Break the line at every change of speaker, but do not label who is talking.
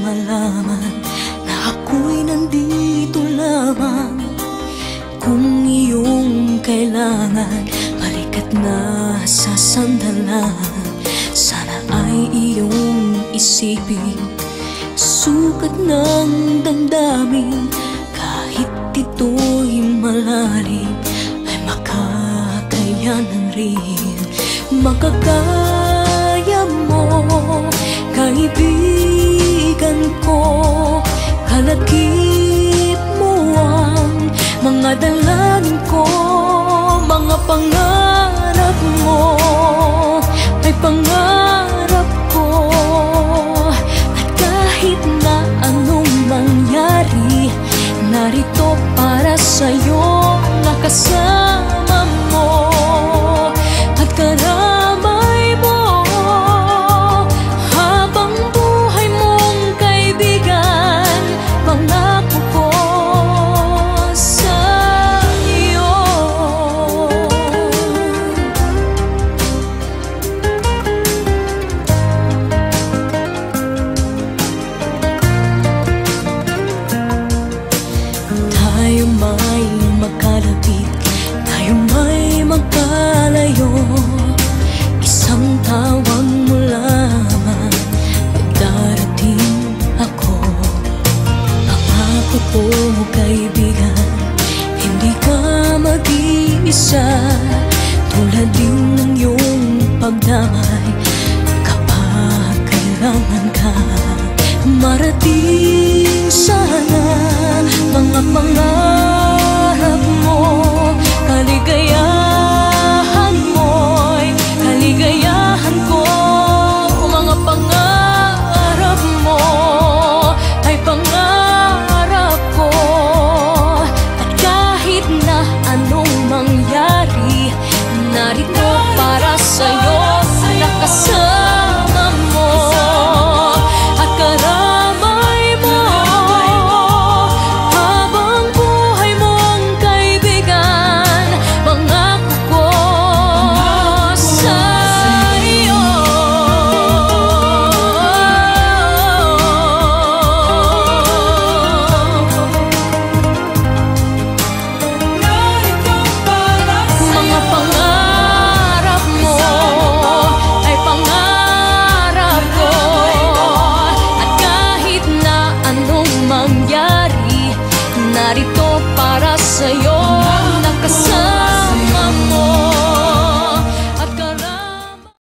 malaman na ako'y nandito lamang. Kung iyong kailangan, balikat na sa sandalan. Sana ay iyong isipin, sukat ng damdamin. Kahit ito'y malalim, ay makakayanan rin. Makakaya mo, kaibigan ko. Kalagip mo ang mga dalangin ko. Mga pangarap mo ay pangarap ko. At kahit na anong mangyari, narito para sa'yo, nakasama mo at karamay mo. Habang buhay mong kaibigan, pangako ko sa iyo. Tayo may magkalapit, tayo may magkalayo. Isang tawag mo lamang, magdarating ako. Pangako ko, kaibigan, hindi ka mag-iisa. Tulad din ng iyong pagdamay kapag kailangan ka. Marating